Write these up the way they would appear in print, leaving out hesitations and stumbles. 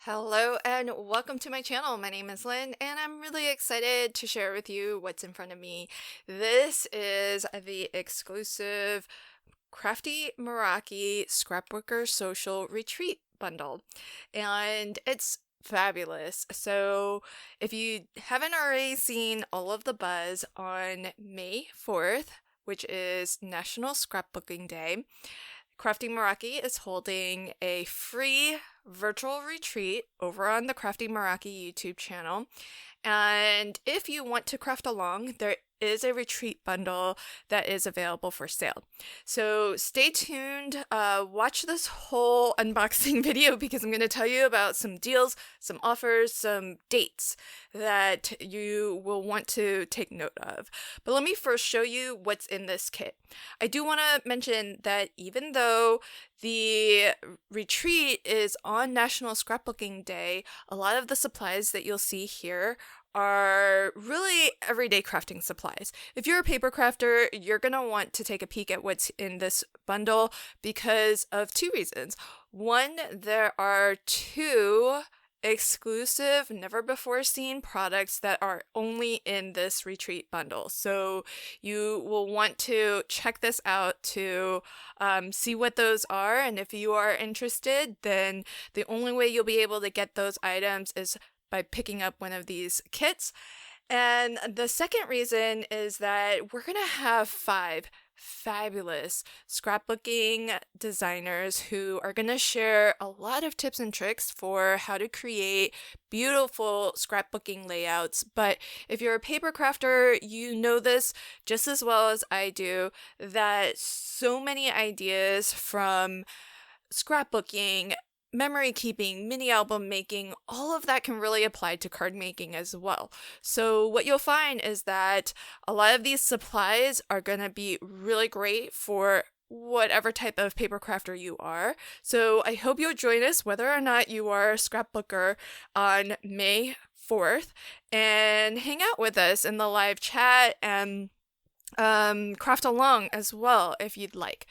Hello and welcome to my channel. My name is Lynn and I'm really excited to share with you what's in front of me. This is the exclusive Crafty Meraki Scrapbooker Social Retreat bundle and it's fabulous. So if you haven't already seen all of the buzz on May 4th, which is National Scrapbooking Day, Crafty Meraki is holding a free virtual retreat over on the Crafty Meraki YouTube channel. And if you want to craft along, there is a retreat bundle that is available for sale. So stay tuned, watch this whole unboxing video because I'm going to tell you about some deals, some offers, some dates that you will want to take note of. But let me first show you what's in this kit. I do want to mention that even though the retreat is on National Scrapbooking Day, a lot of the supplies that you'll see here are really everyday crafting supplies. If you're a paper crafter, you're going to want to take a peek at what's in this bundle because of two reasons. One, there are two exclusive, never before seen products that are only in this retreat bundle. So you will want to check this out to see what those are. And if you are interested, then the only way you'll be able to get those items is by picking up one of these kits. And the second reason is that we're going to have 5 fabulous scrapbooking designers who are going to share a lot of tips and tricks for how to create beautiful scrapbooking layouts. But if you're a paper crafter, you know this just as well as I do, that so many ideas from scrapbooking, memory keeping, mini album making, all of that can really apply to card making as well. So what you'll find is that a lot of these supplies are going to be really great for whatever type of paper crafter you are. So I hope you'll join us whether or not you are a scrapbooker on May 4th and hang out with us in the live chat and craft along as well if you'd like.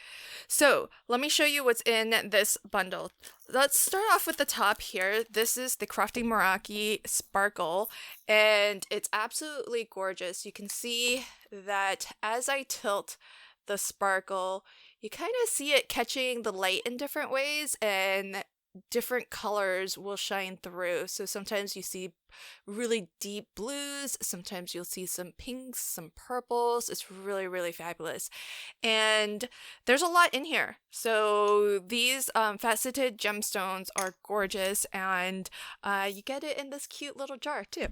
So let me show you what's in this bundle. Let's start off with the top here. This is the Crafty Meraki Sparkle and it's absolutely gorgeous. You can see that as I tilt the sparkle, you kind of see it catching the light in different ways and different colors will shine through. So sometimes you see really deep blues, sometimes you'll see some pinks, some purples. It's really, really fabulous. And there's a lot in here. So these faceted gemstones are gorgeous and you get it in this cute little jar too.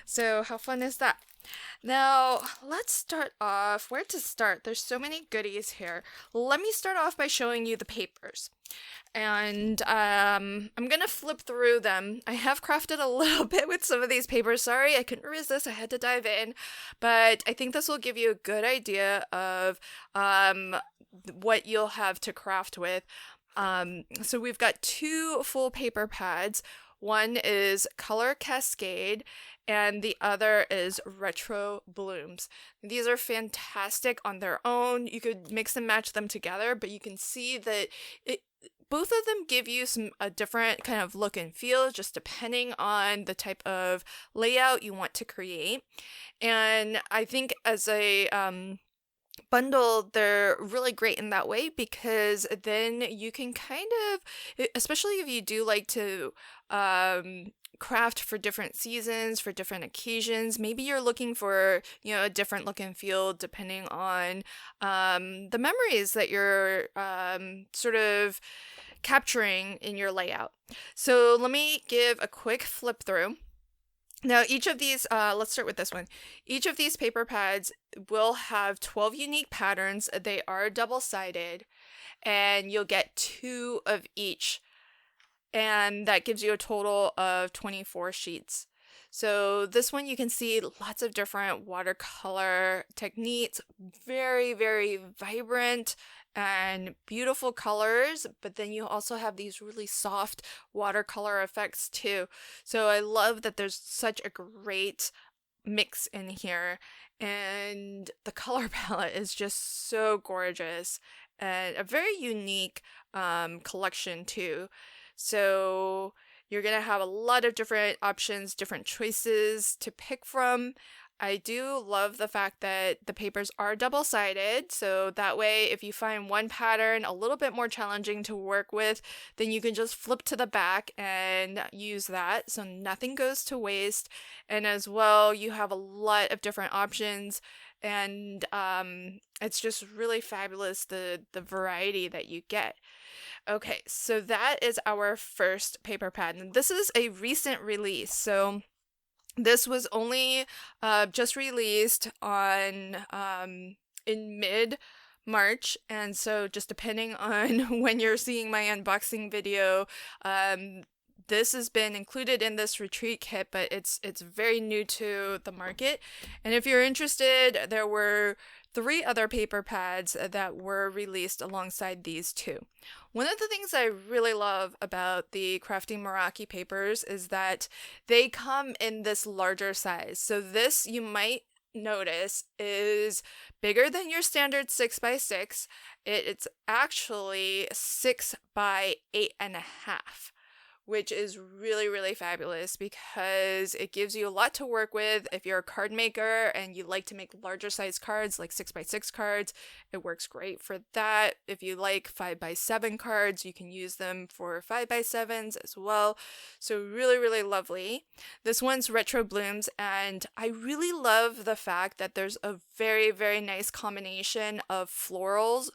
So how fun is that? Now, let's start off. Where to start? There's so many goodies here. Let me start off by showing you the papers. And I'm gonna flip through them. I have crafted a little bit with some of these papers. Sorry, I couldn't resist. I had to dive in. But I think this will give you a good idea of what you'll have to craft with. So we've got 2 full paper pads. One is Color Cascade and the other is Retro Blooms. These are fantastic on their own. You could mix and match them together, but you can see that both of them give you a different kind of look and feel just depending on the type of layout you want to create. And I think as a bundle, they're really great in that way because then you can kind of, especially if you do like to craft for different seasons, for different occasions. Maybe you're looking for, a different look and feel depending on the memories that you're sort of capturing in your layout. So let me give a quick flip through. Now, each of these, let's start with this one. Each of these paper pads will have 12 unique patterns. They are double-sided, and you'll get 2 of each. And that gives you a total of 24 sheets. So this one you can see lots of different watercolor techniques, very, very vibrant and beautiful colors, but then you also have these really soft watercolor effects too. So I love that there's such a great mix in here and the color palette is just so gorgeous and a very unique collection too. So You're going to have a lot of different options, different choices to pick from. I do love the fact that the papers are double-sided, so that way if you find one pattern a little bit more challenging to work with, then you can just flip to the back and use that, so nothing goes to waste. And as well, you have a lot of different options, and it's just really fabulous the variety that you get. Okay, so that is our first paper pad, and this is a recent release, so this was only just released on in mid-March, and so just depending on when you're seeing my unboxing video, this has been included in this retreat kit, but it's very new to the market. And if you're interested, there were 3 other paper pads that were released alongside these 2. One of the things I really love about the Crafty Meraki papers is that they come in this larger size. So this, you might notice, is bigger than your standard 6x6. It's actually 6 by 8.5. Which is really, really fabulous because it gives you a lot to work with. If you're a card maker and you like to make larger size cards, like 6x6 cards, it works great for that. If you like 5x7 cards, you can use them for 5x7s as well. So really, really lovely. This one's Retro Blooms, and I really love the fact that there's a very, very nice combination of florals,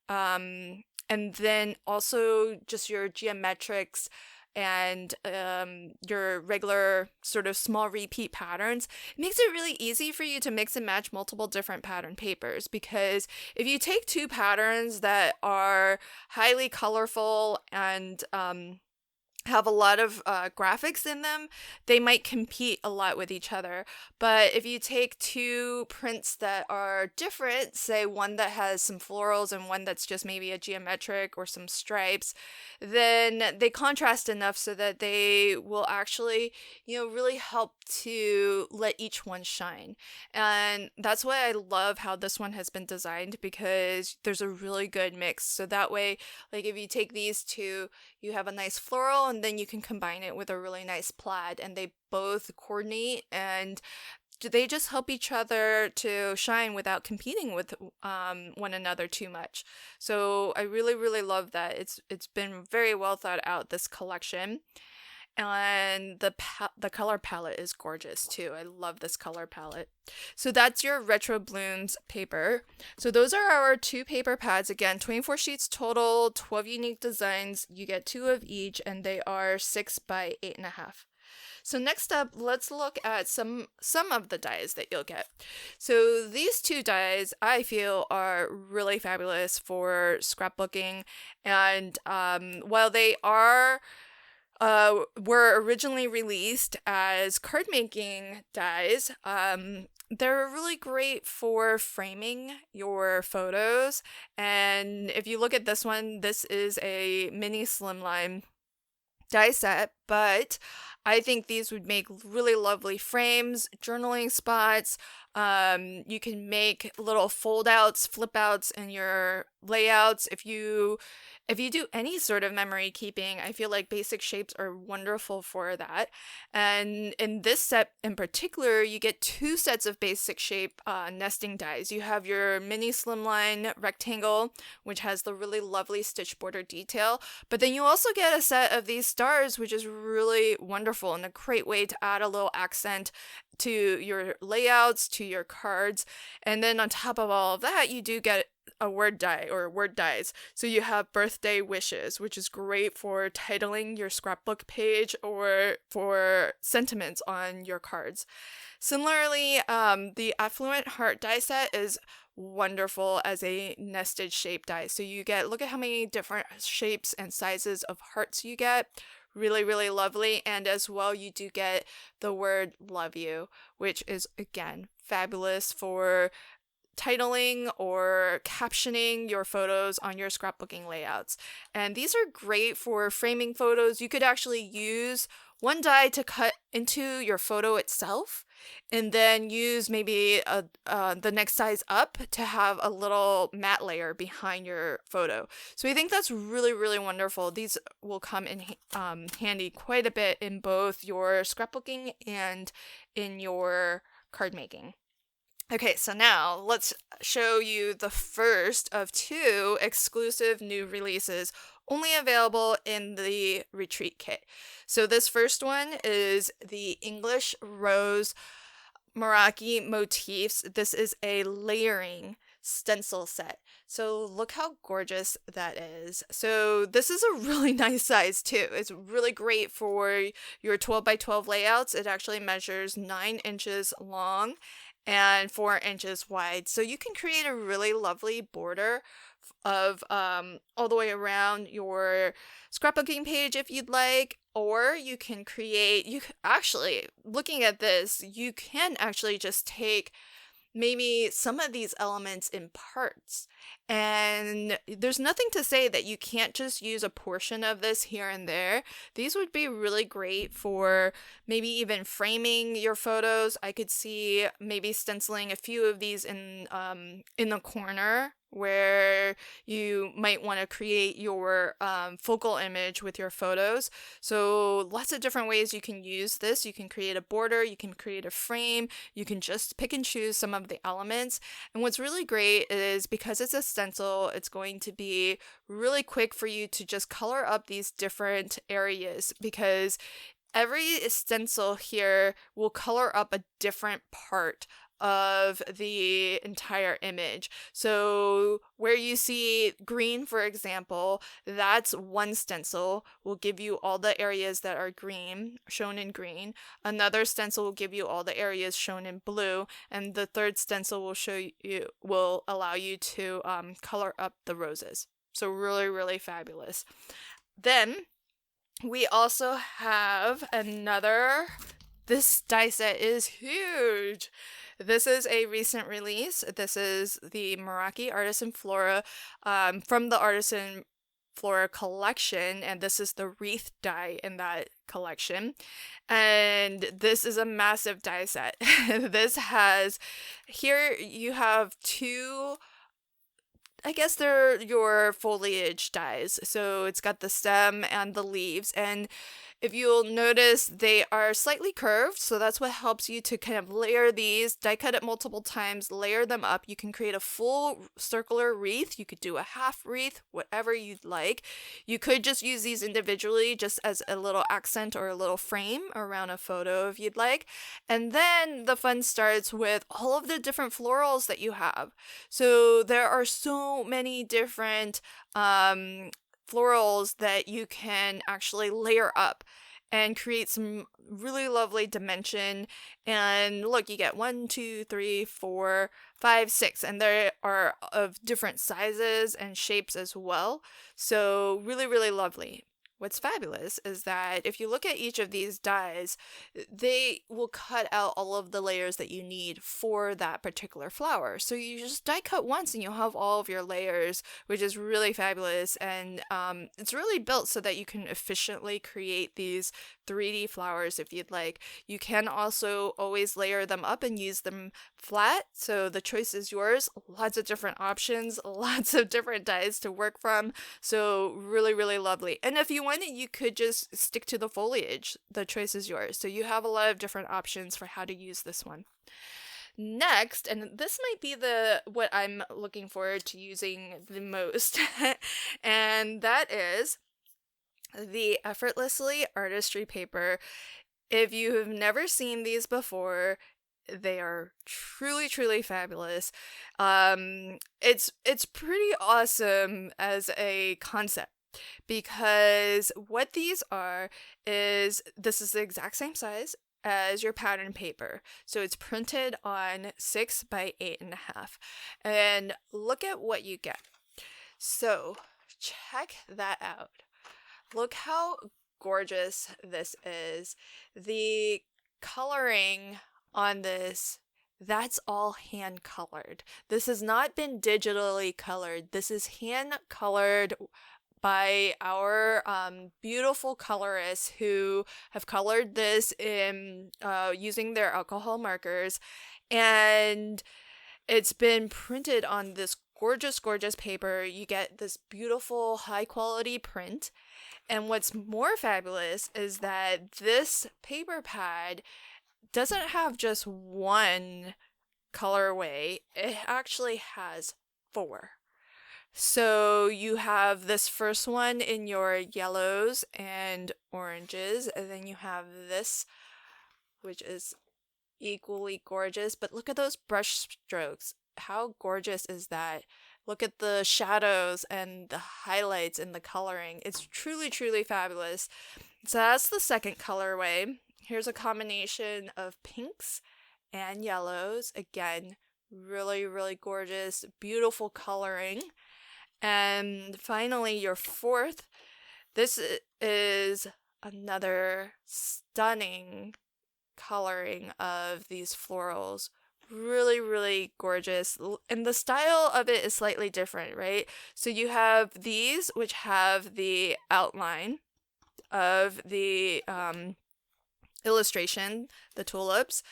and then also just your geometrics and your regular sort of small repeat patterns. It makes it really easy for you to mix and match multiple different pattern papers, because if you take 2 patterns that are highly colorful and have a lot of graphics in them, they might compete a lot with each other. But if you take 2 prints that are different, say one that has some florals and one that's just maybe a geometric or some stripes, then they contrast enough so that they will actually, really help to let each one shine. And that's why I love how this one has been designed, because there's a really good mix. So that way, like if you take these 2, you have a nice floral, and then you can combine it with a really nice plaid, and they both coordinate and they just help each other to shine without competing with one another too much. So I really, really love that. It's been very well thought out, this collection. And the color palette is gorgeous too. I love this color palette. So that's your Retro Blooms paper. So those are our 2 paper pads. Again, 24 sheets total, 12 unique designs. You get 2 of each, and they are 6 by 8.5. So next up, let's look at some of the dies that you'll get. So these 2 dies I feel are really fabulous for scrapbooking, and while they were originally released as card making dies, they're really great for framing your photos. And if you look at this one, this is a mini slimline die set, but I think these would make really lovely frames, journaling spots. You can make little fold outs, flip outs in your layouts. If you do any sort of memory keeping, I feel like basic shapes are wonderful for that. And in this set in particular, you get 2 sets of basic shape nesting dies. You have your mini slimline rectangle, which has the really lovely stitch border detail, but then you also get a set of these stars, which is really wonderful and a great way to add a little accent to your layouts, to your cards. And then on top of all of that, you do get a word die or word dies. So you have birthday wishes, which is great for titling your scrapbook page or for sentiments on your cards. Similarly, the affluent heart die set is wonderful as a nested shape die. So you get, look at how many different shapes and sizes of hearts you get. Really, really lovely. And as well, you do get the word love you, which is, again, fabulous for titling or captioning your photos on your scrapbooking layouts. And these are great for framing photos. You could actually use one die to cut into your photo itself, and then use maybe the next size up to have a little matte layer behind your photo. So I think that's really, really wonderful. These will come in handy quite a bit in both your scrapbooking and in your card making. Okay, so now let's show you the first of 2 exclusive new releases only available in the Retreat Kit. So this first one is the English Rose Meraki motifs. This is a layering stencil set. So look how gorgeous that is. So this is a really nice size too. It's really great for your 12 by 12 layouts. It actually measures 9 inches long and 4 inches wide. So you can create a really lovely border of all the way around your scrapbooking page if you'd like, or you can create, actually, looking at this, you can actually just take maybe some of these elements in parts. And there's nothing to say that you can't just use a portion of this here and there. These would be really great for maybe even framing your photos. I could see maybe stenciling a few of these in the corner where you might want to create your focal image with your photos. So lots of different ways you can use this. You can create a border, you can create a frame, you can just pick and choose some of the elements. And what's really great is because it's a stencil, it's going to be really quick for you to just color up these different areas, because every stencil here will color up a different part of the entire image. So where you see green, for example, that's one stencil will give you all the areas that are green, shown in green. Another stencil will give you all the areas shown in blue, and the third stencil will allow you to color up the roses. So really, really fabulous. Then we also have this die set is huge. This is a recent release. This is the Meraki Artisan Flora from the Artisan Flora collection, and this is the wreath die in that collection. And this is a massive die set. Here you have 2, I guess they're your foliage dies. So it's got the stem and the leaves, and if you'll notice, they are slightly curved, so that's what helps you to kind of layer these, die cut it multiple times, layer them up. You can create a full circular wreath. You could do a half wreath, whatever you'd like. You could just use these individually just as a little accent or a little frame around a photo if you'd like. And then the fun starts with all of the different florals that you have. So there are so many different florals that you can actually layer up and create some really lovely dimension. And look, you get 1, 2, 3, 4, 5, 6, and they are of different sizes and shapes as well. So really, really lovely. What's fabulous is that if you look at each of these dies, they will cut out all of the layers that you need for that particular flower. So you just die cut once and you'll have all of your layers, which is really fabulous. And it's really built so that you can efficiently create these 3D flowers if you'd like. You can also always layer them up and use them flat. So the choice is yours. Lots of different options, lots of different dies to work from. So really, really lovely. And if you wanted, you could just stick to the foliage. The choice is yours. So you have a lot of different options for how to use this one. Next, and this might be what I'm looking forward to using the most, and that is the Effortlessly Artistry paper. If you have never seen these before, they are truly, truly fabulous. It's pretty awesome as a concept, because what these are is this is the exact same size as your pattern paper. So it's printed on 6 by 8.5. And look at what you get. So check that out. Look how gorgeous this is. The coloring on this that's all hand colored. This has not been digitally colored. This is hand colored by our beautiful colorists who have colored this in using their alcohol markers, and it's been printed on this gorgeous, gorgeous paper. You get this beautiful, high quality print. And what's more fabulous is that this paper pad doesn't have just one colorway, it actually has 4. So you have this first one in your yellows and oranges, and then you have this, which is equally gorgeous. But look at those brush strokes. How gorgeous is that? Look at the shadows and the highlights and the coloring. It's truly, truly fabulous. So that's the second colorway. Here's a combination of pinks and yellows. Again, really, really gorgeous, beautiful coloring. And finally, your fourth. This is another stunning coloring of these florals. Really, really gorgeous. And the style of it is slightly different, right? So you have these, which have the outline of the illustration, the tulips.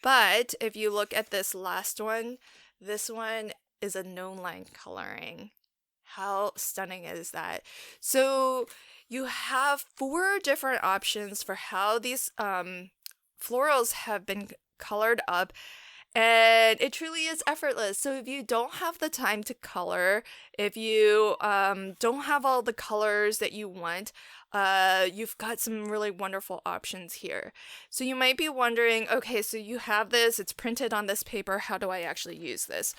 But if you look at this last one, this one is a no line coloring. How stunning is that? So you have 4 different options for how these florals have been colored up, and it truly is effortless. So if you don't have the time to color, if you don't have all the colors that you want, you've got some really wonderful options here. So you might be wondering, okay, so you have this, it's printed on this paper, how do I actually use this?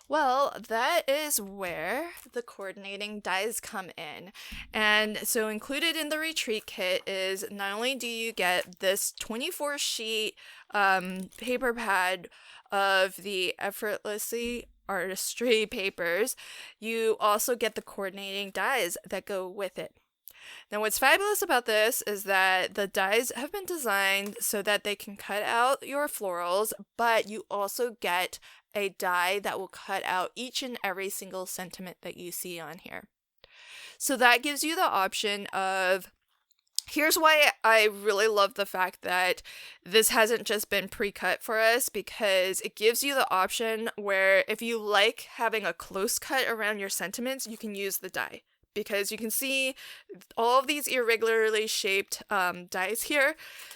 Well, that is where the coordinating dies come in. And so included in the retreat kit is not only do you get this 24 sheet paper pad of the Effortlessly Artistry papers, you also get the coordinating dies that go with it. Now, what's fabulous about this is that the dies have been designed so that they can cut out your florals, but you also get a die that will cut out each and every single sentiment that you see on here. So that gives you the option of, here's why I really love the fact that this hasn't just been pre-cut for us, because it gives you the option where if you like having a close cut around your sentiments, you can use the die. Because you can see all of these irregularly shaped dies here,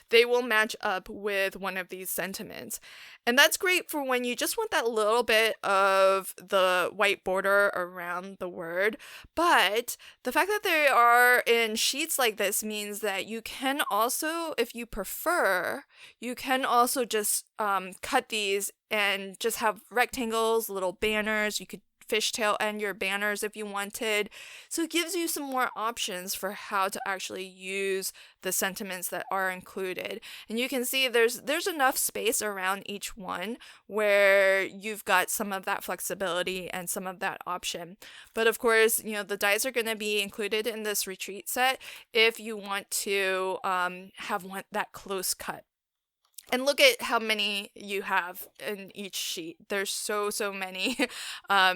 they will match up with one of these sentiments. And that's great for when you just want that little bit of the white border around the word. But the fact that they are in sheets like this means that you can also, if you prefer, you can also just cut these and just have rectangles, little banners. You could fishtail end your banners if you wanted. So it gives you some more options for how to actually use the sentiments that are included. And you can see there's enough space around each one where you've got some of that flexibility and some of that option. But of course, you know, the dies are going to be included in this retreat set if you want to have that close cut. And look at how many you have in each sheet. There's so many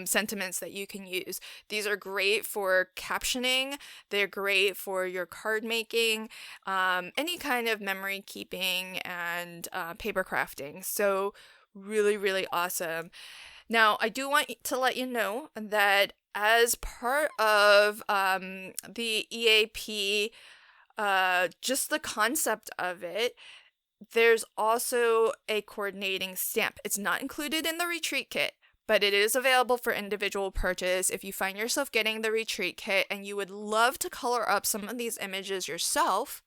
sentiments that you can use. These are great for captioning. They're great for your card making, any kind of memory keeping and paper crafting. So really, really awesome. Now, I do want to let you know that as part of the EAP, just the concept of it, there's also a coordinating stamp. It's not included in the retreat kit, but it is available for individual purchase if you find yourself getting the retreat kit and you would love to color up some of these images yourself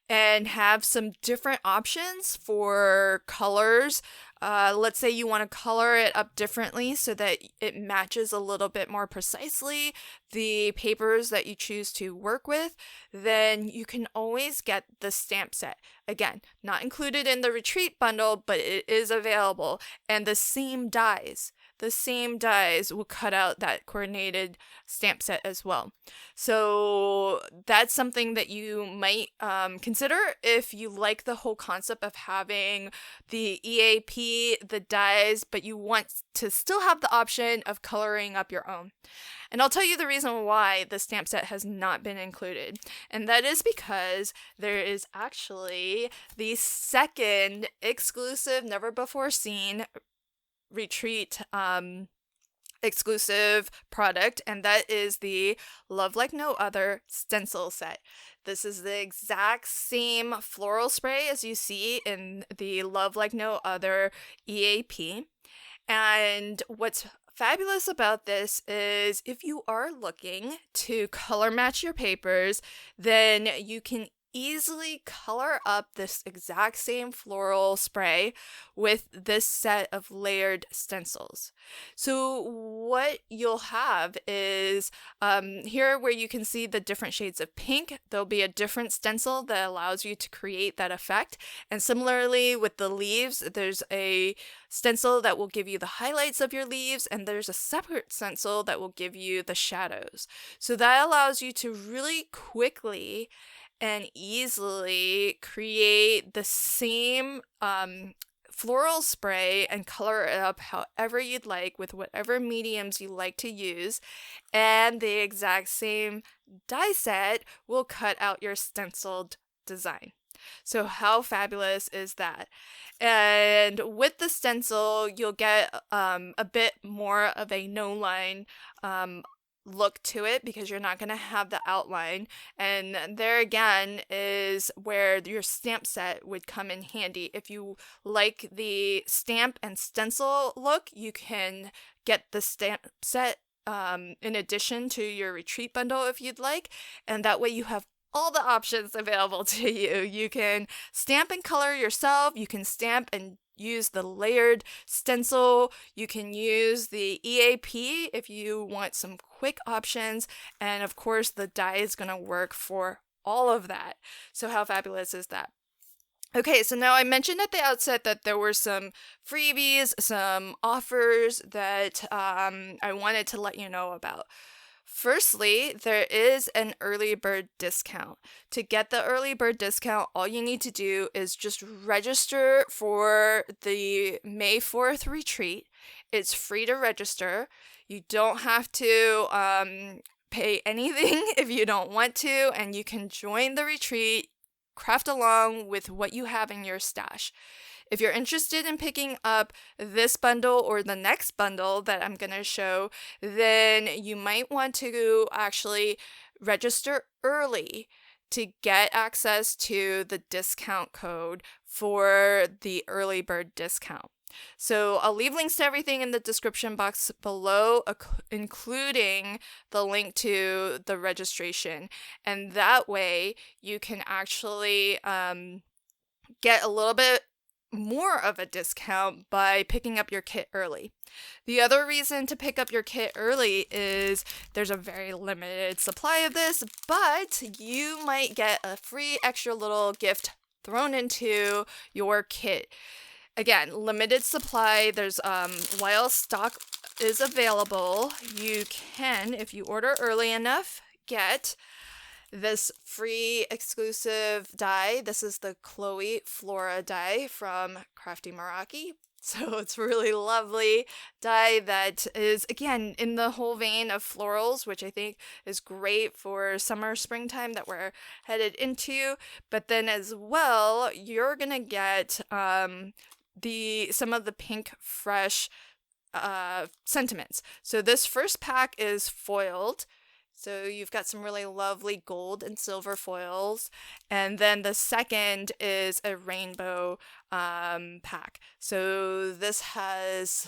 and have some different options for colors. Let's say you want to color it up differently so that it matches a little bit more precisely the papers that you choose to work with, then you can always get the stamp set. Again, not included in the retreat bundle, but it is available. And the same dies. the same dies will cut out that coordinated stamp set as well. So that's something that you might consider if you like the whole concept of having the EAP, the dies, but you want to still have the option of coloring up your own. And I'll tell you the reason why the stamp set has not been included. And that is because there is actually the second exclusive, never before seen retreat exclusive product, and that is the Love Like No Other stencil set. This is the exact same floral spray as you see in the Love Like No Other EAP. And what's fabulous about this is if you are looking to color match your papers, then you can easily color up this exact same floral spray with this set of layered stencils. So what you'll have is here where you can see the different shades of pink, there'll be a different stencil that allows you to create that effect. And similarly with the leaves, there's a stencil that will give you the highlights of your leaves, and there's a separate stencil that will give you the shadows. So that allows you to really quickly and easily create the same floral spray and color it up however you'd like with whatever mediums you like to use, and the exact same die set will cut out your stenciled design. So how fabulous is that? And with the stencil, you'll get a bit more of a no-line look to it because you're not going to have the outline, and there again is where your stamp set would come in handy. If you like the stamp and stencil look, you can get the stamp set in addition to your retreat bundle if you'd like, and that way you have all the options available to you. You can stamp and color yourself, you can stamp and use the layered stencil, you can use the EAP if you want some quick options, and of course the die is going to work for all of that. So how fabulous is that? Okay, so now I mentioned at the outset that there were some freebies, some offers that I wanted to let you know about. Firstly, there is an early bird discount. To get the early bird discount, all you need to do is just register for the May 4th retreat. It's free to register. You don't have to pay anything if you don't want to, and you can join the retreat, craft along with what you have in your stash. If you're interested in picking up this bundle or the next bundle that I'm going to show, then you might want to actually register early to get access to the discount code for the early bird discount. So I'll leave links to everything in the description box below, including the link to the registration. And that way you can actually get a little bit more of a discount by picking up your kit early. The other reason to pick up your kit early is there's a very limited supply of this, but you might get a free extra little gift thrown into your kit. Again, limited supply. There's while stock is available, you can, if you order early enough, get this free exclusive die. This is the Chloe Flora die from Crafty Meraki. So it's really lovely die that is, again, in the whole vein of florals, which I think is great for summer, springtime that we're headed into. But then as well, you're going to get some of the pink fresh sentiments. So this first pack is foiled. So you've got some really lovely gold and silver foils. And then the second is a rainbow pack. So this has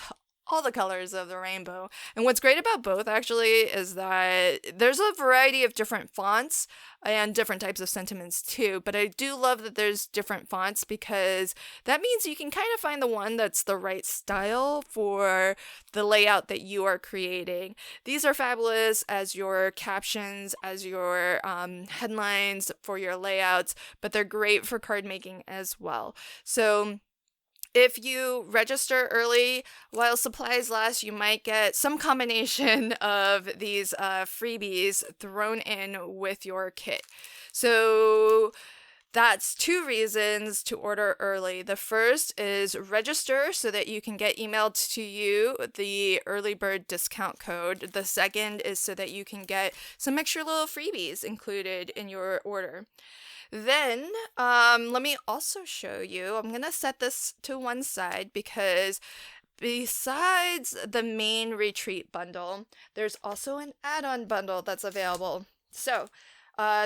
all the colors of the rainbow. And what's great about both actually is that there's a variety of different fonts and different types of sentiments too, but I do love that there's different fonts because that means you can kind of find the one that's the right style for the layout that you are creating. These are fabulous as your captions, as your headlines for your layouts, but they're great for card making as well. So If you register early while supplies last, you might get some combination of these freebies thrown in with your kit. So that's two reasons to order early. The first is register so that you can get emailed to you the early bird discount code. The second is so that you can get some extra little freebies included in your order. Then, let me also show you. I'm going to set this to one side because besides the main retreat bundle, there's also an add-on bundle that's available. So,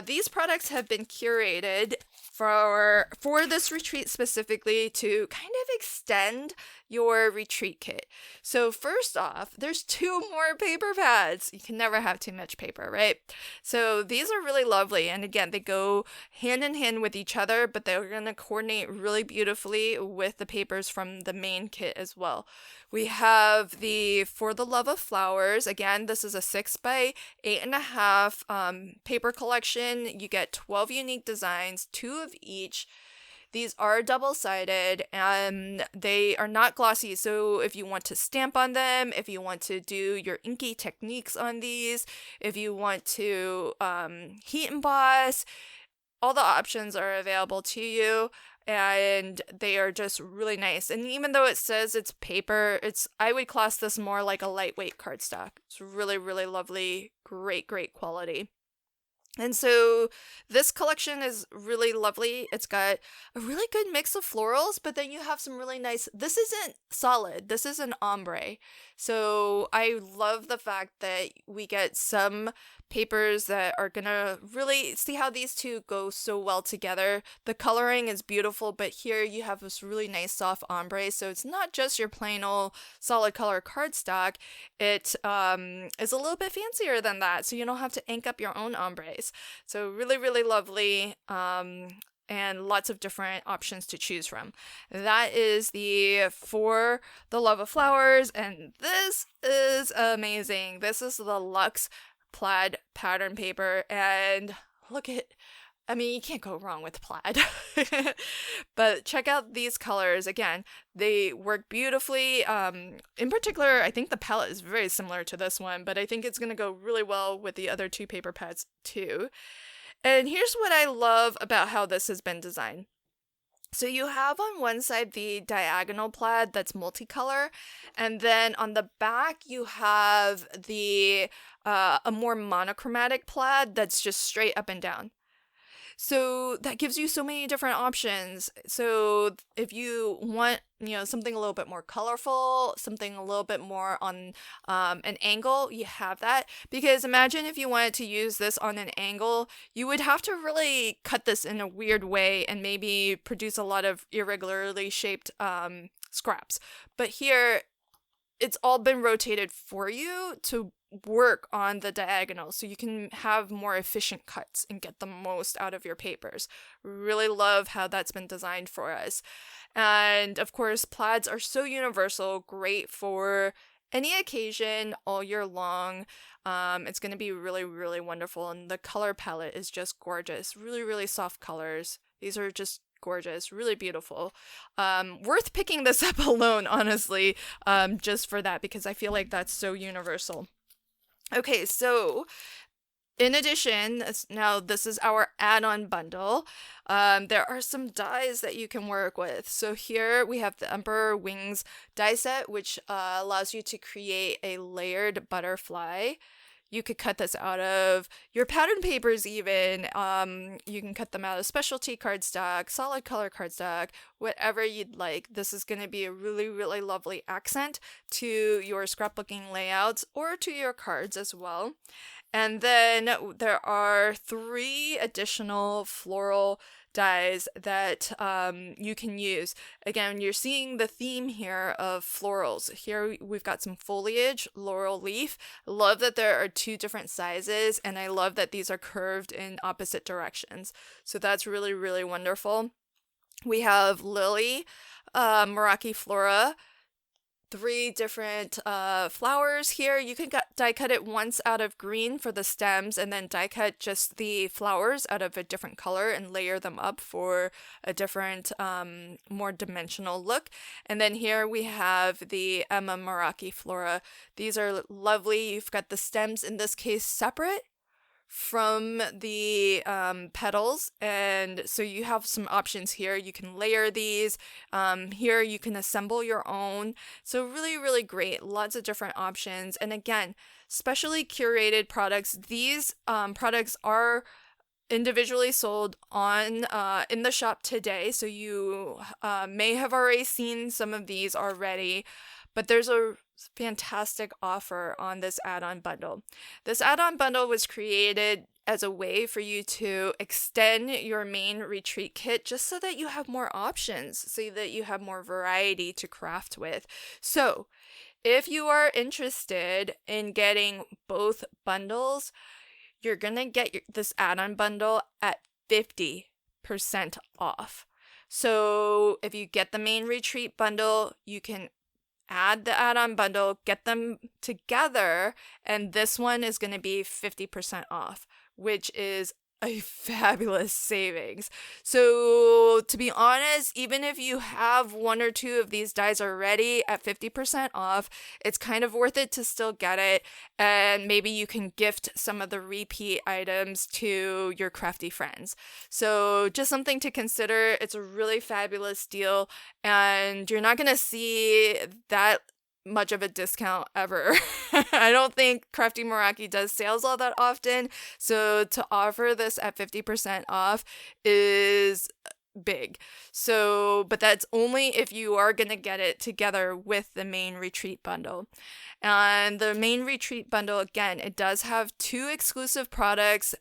these products have been curated for this retreat specifically to kind of extend your retreat kit. So first off, there's 2 more paper pads. You can never have too much paper, right? So these are really lovely. And again, they go hand in hand with each other, but they're going to coordinate really beautifully with the papers from the main kit as well. We have the For the Love of Flowers. Again, this is a 6 by 8.5 paper collection. You get 12 unique designs, 2 of each. These are double-sided and they are not glossy, so if you want to stamp on them, if you want to do your inky techniques on these, if you want to heat emboss, all the options are available to you. And they are just really nice. And even though it says it's paper, I would class this more like a lightweight cardstock. It's really, really lovely, great quality. And so this collection is really lovely. It's got a really good mix of florals, but then you have some really nice, this isn't solid, this is an ombre. So I love the fact that we get some papers that are gonna really see how these two go so well together. The coloring is beautiful, but here you have this really nice soft ombre, so it's not just your plain old solid color cardstock. It is a little bit fancier than that, so you don't have to ink up your own ombres. So really, really lovely. And lots of different options to choose from. That is the For the Love of Flowers, and this is amazing. This is the Luxe plaid pattern paper, and I mean, you can't go wrong with plaid. But check out these colors. Again, they work beautifully. In particular, I think the palette is very similar to this one, but I think it's going to go really well with the other 2 paper pads too. And here's what I love about how this has been designed. So you have on one side the diagonal plaid that's multicolor, and then on the back you have the a more monochromatic plaid that's just straight up and down. So that gives you so many different options. So if you want, something a little bit more colorful, something a little bit more on an angle, you have that. Because imagine if you wanted to use this on an angle, you would have to really cut this in a weird way and maybe produce a lot of irregularly shaped scraps. But here, it's all been rotated for you to work on the diagonal so you can have more efficient cuts and get the most out of your papers. Really love how that's been designed for us. And of course, plaids are so universal, great for any occasion all year long. It's going to be really, really wonderful. And the color palette is just gorgeous. Really, really soft colors. These are just gorgeous, really beautiful. Worth picking this up alone, honestly, just for that, because I feel like that's so universal. Okay, so in addition, now this is our add-on bundle. There are some dies that you can work with. So here we have the Emperor Wings die set, which allows you to create a layered butterfly. You could cut this out of your pattern papers even. You can cut them out of specialty cardstock, solid color cardstock, whatever you'd like. This is going to be a really, really lovely accent to your scrapbooking layouts or to your cards as well. And then there are 3 additional floral dies that you can use. Again, you're seeing the theme here of florals. Here we've got some foliage, laurel leaf. Love that there are 2 different sizes, and I love that these are curved in opposite directions. So that's really, really wonderful. We have lily, Meraki flora, 3 different flowers here. You can die cut it once out of green for the stems, and then die cut just the flowers out of a different color and layer them up for a different, more dimensional look. And then here we have the Emma Meraki flora. These are lovely. You've got the stems in this case separate from the petals, and so you have some options here. You can layer these. Here you can assemble your own. So really great. Lots of different options, and again, specially curated products. These products are individually sold on in the shop today, so you may have already seen some of these already, but there's a fantastic offer on this add-on bundle. This add-on bundle was created as a way for you to extend your main retreat kit just so that you have more options, so that you have more variety to craft with. So if you are interested in getting both bundles, you're gonna get this add-on bundle at 50% off. So if you get the main retreat bundle, you can add the add-on bundle, get them together, and this one is going to be 50% off, which is a fabulous savings. So to be honest, even if you have 1 or 2 of these dies already at 50% off, it's kind of worth it to still get it, and maybe you can gift some of the repeat items to your crafty friends. So just something to consider. It's a really fabulous deal, and you're not going to see that much of a discount ever. I don't think Crafty Meraki does sales all that often, so to offer this at 50% off is big. So, but that's only if you are going to get it together with the main retreat bundle. And the main retreat bundle, again, it does have 2 exclusive products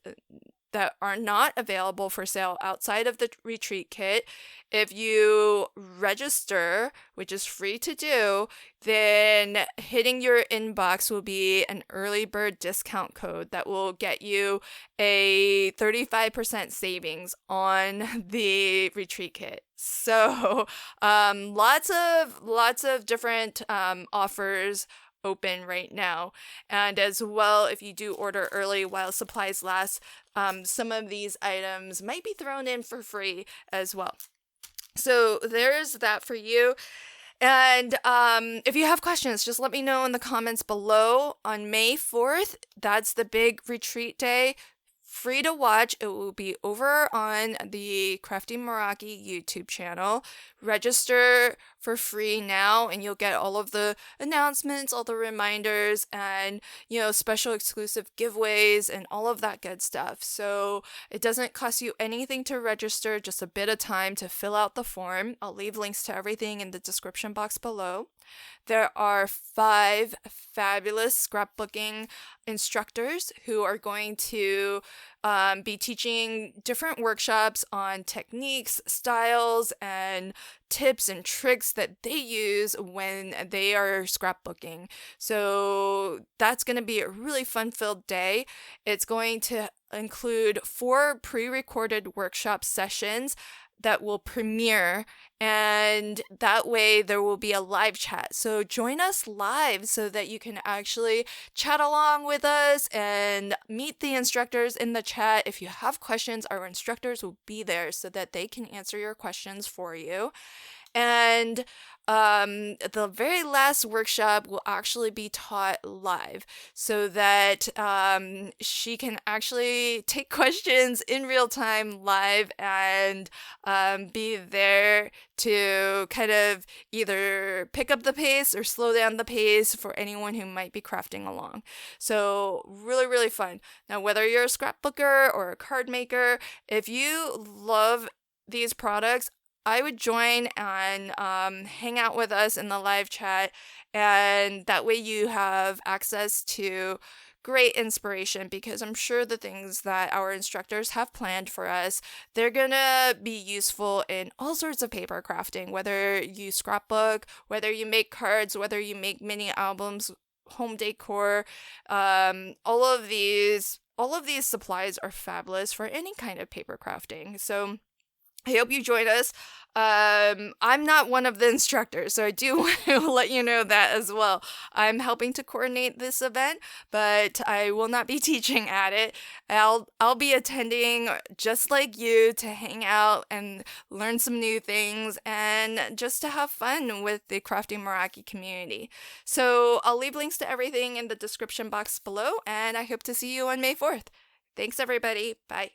that are not available for sale outside of the retreat kit. If you register, which is free to do, then hitting your inbox will be an early bird discount code that will get you a 35% savings on the retreat kit. So lots of different offers open right now. And as well, if you do order early while supplies last, some of these items might be thrown in for free as well. So there's that for you. And if you have questions, just let me know in the comments below. On May 4th, that's the big retreat day. Free to watch. It will be over on the Crafty Meraki YouTube channel. Register for free now, and you'll get all of the announcements, all the reminders, and special exclusive giveaways and all of that good stuff. So it doesn't cost you anything to register, just a bit of time to fill out the form. I'll leave links to everything in the description box below. There are 5 fabulous scrapbooking instructors who are going to be teaching different workshops on techniques, styles, and tips and tricks that they use when they are scrapbooking. So that's going to be a really fun-filled day. It's going to include 4 pre-recorded workshop sessions that will premiere, and that way there will be a live chat. So join us live so that you can actually chat along with us and meet the instructors in the chat. If you have questions, our instructors will be there so that they can answer your questions for you. And the very last workshop will actually be taught live so that she can actually take questions in real time live and be there to kind of either pick up the pace or slow down the pace for anyone who might be crafting along. So really fun. Now, whether you're a scrapbooker or a card maker, if you love these products, I would join and hang out with us in the live chat, and that way you have access to great inspiration, because I'm sure the things that our instructors have planned for us, they're gonna be useful in all sorts of paper crafting, whether you scrapbook, whether you make cards, whether you make mini albums, home decor, all of these supplies are fabulous for any kind of paper crafting. So I hope you join us. I'm not one of the instructors, so I do want to let you know that as well. I'm helping to coordinate this event, but I will not be teaching at it. I'll be attending just like you to hang out and learn some new things and just to have fun with the Crafty Meraki community. So I'll leave links to everything in the description box below, and I hope to see you on May 4th. Thanks, everybody. Bye.